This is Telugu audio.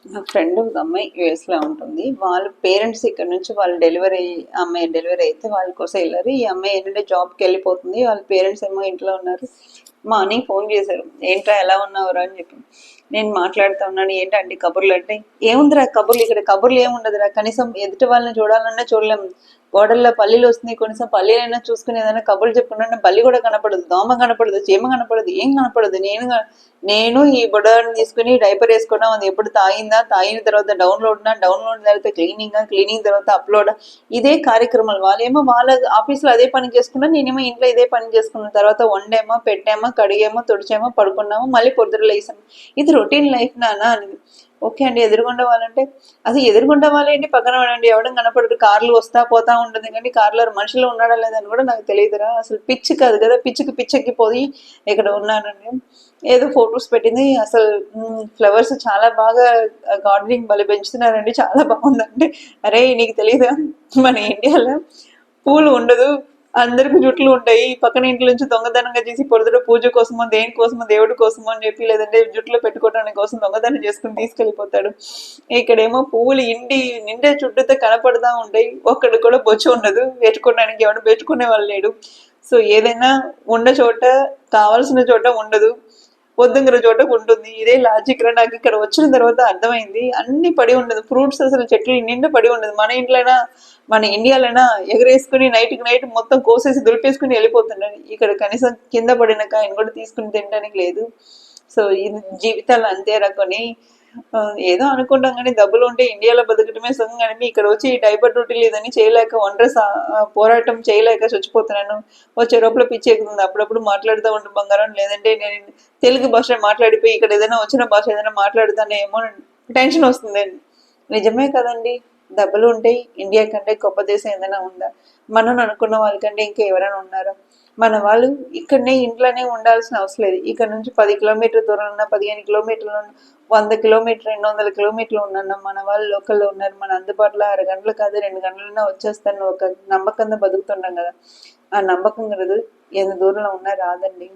నా ఫ్రెండ్ ఒక అమ్మాయి యూఎస్లో ఉంటుంది. వాళ్ళ పేరెంట్స్ ఇక్కడ నుంచి వాళ్ళు అమ్మాయి డెలివరీ అయితే వాళ్ళ కోసం వెళ్ళారు. ఈ అమ్మాయి ఏంటంటే జాబ్కి వెళ్ళిపోతుంది. వాళ్ళ పేరెంట్స్ ఏమో ఇంట్లో ఉన్నారు. మా అన్నయ్య ఫోన్ చేశారు, ఏంట్రా ఎలా ఉన్నావురా అని చెప్పి. నేను మాట్లాడుతూ ఉన్నాను, ఏంటంటే కబుర్లు అంటే, ఏముందిరా కబుర్లు, ఇక్కడ కబుర్లు ఏముండదురా, కనీసం ఎదుటి వాళ్ళని చూడాలన్నా చూడలేం. గోడల్లో పల్లీలు వస్తున్నాయి, కనీసం పల్లీలైనా చూసుకుని ఏదైనా కబుర్లు చెప్పుకున్నా బల్లి కూడా కనపడదు, దోమ కనపడదు, చీమ కనపడదు, ఏం కనపడదు. నేను ఈ బుడ్డని తీసుకుని డైపర్ వేసుకోవడం, అది ఎప్పుడు తాగిందా, తాగిన తర్వాత డౌన్లోడ్ తర్వాత క్లీనింగ్ తర్వాత అప్లోడ్, ఇదే కార్యక్రమాలు. వాళ్ళేమో వాళ్ళ ఆఫీస్లో అదే పని చేసుకున్నా, నేనేమో ఇంట్లో ఇదే పని చేసుకున్న తర్వాత వండేమో, పెట్టామో, కడిగేమో, తుడిచామో, పడుకున్నామో, మళ్ళీ పొద్దున లేసాము. ఇది రొటీన్ లైఫ్ నానా అని. ఓకే అండి, ఎదురుగుండా వాళ్ళంటే అసలు ఎదురుగుండా వాళ్ళేంటి, పక్కన వాడండి, ఎవడం కనపడదు, కార్లు వస్తా పోతా ఉంటుంది, కానీ కార్లో మనుషులు ఉన్నాడా లేదని కూడా నాకు తెలియదురా. అసలు పిచ్చి కాదు కదా, పిచ్చెక్కిపోయి ఇక్కడ ఉన్నానండి. ఏదో ఫొటోస్ పెట్టింది. అసలు ఫ్లవర్స్ చాలా బాగా గార్డెనింగ్ భలే పెంచుతున్నారండి, చాలా బాగుందండి. అరే నీకు తెలియదా, మన ఇండియాలో పూలు ఉండదు, అందరికి జుట్లు ఉంటాయి. పక్కన ఇంట్లో నుంచి దొంగతనంగా చేసి పొద్దుట పూజ కోసమో, దేనికోసమో, దేవుడి కోసమో అని చెప్పి, లేదంటే జుట్లు పెట్టుకోవడానికి కోసం దొంగతనం చేసుకుని తీసుకెళ్ళిపోతాడు. ఇక్కడేమో పువ్వులు నిండే చుట్టూతో కనపడతా ఉంటాయి. ఒక్కడు కూడా బొచ్చు ఉండదు, పెట్టుకోవడానికి ఎవడు పెట్టుకునే వాళ్ళు లేడు. సో ఏదైనా ఉన్న చోట, కావాల్సిన చోట ఉండదు, వద్దంగిన చోట ఉంటుంది. ఇదే లాజిక్ రా. నాకు ఇక్కడ వచ్చిన తర్వాత అర్థమైంది. అన్ని పడి ఉండదు, ఫ్రూట్స్ అసలు చెట్లు నిండా పడి ఉండదు. మన ఇంట్లోనా, మన ఇండియాలోనా ఎగరేసుకుని నైట్కి నైట్ మొత్తం కోసేసి దులిపేసుకుని వెళ్ళిపోతున్నాను. ఇక్కడ కనీసం కింద పడిన కాయను కూడా తీసుకుని తినడానికి లేదు. సో ఇది జీవితాలు అంతే రకని. ఏదో అనుకుంటాం కానీ డబ్బులు ఉంటే ఇండియాలో బతకటమే సుఖం. కానీ ఇక్కడ వచ్చి డైపర్ డ్యూటీ లేదని చేయలేక, ఒంటరి పోరాటం చేయలేక చచ్చిపోతున్నాను. వచ్చే లోపల పిచ్చి ఎక్కుతుంది. అప్పుడప్పుడు మాట్లాడుతూ ఉంటాం బంగారం, లేదంటే నేను తెలుగు భాష మాట్లాడిపోయి ఇక్కడ ఏదైనా వచ్చిన భాష ఏదైనా మాట్లాడుతానేమో టెన్షన్ వస్తుంది. నిజమే కదండి, డబ్బులు ఉంటే ఇండియా కంటే గొప్ప దేశం ఏదైనా ఉందా? మనం అనుకున్న వాళ్ళకంటే ఇంకా ఎవరైనా ఉన్నారా? మన వాళ్ళు ఇక్కడనే ఇంట్లోనే ఉండాల్సిన అవసరం లేదు. ఇక్కడ నుంచి 10 కిలోమీటర్ల దూరం ఉన్నా, 15 కిలోమీటర్లు ఉన్నా, 100 కిలోమీటర్, 200 కిలోమీటర్లు ఉన్నా మన వాళ్ళు లోకల్లో ఉన్నారు. మన అందుబాటులో 6 గంటలు కాదు 2 గంటలన్నా వచ్చేస్తాను ఒక నమ్మకంగా బతుకుతున్నాం కదా. ఆ నమ్మకం కదా ఎంత దూరంలో ఉన్నా రాదండి.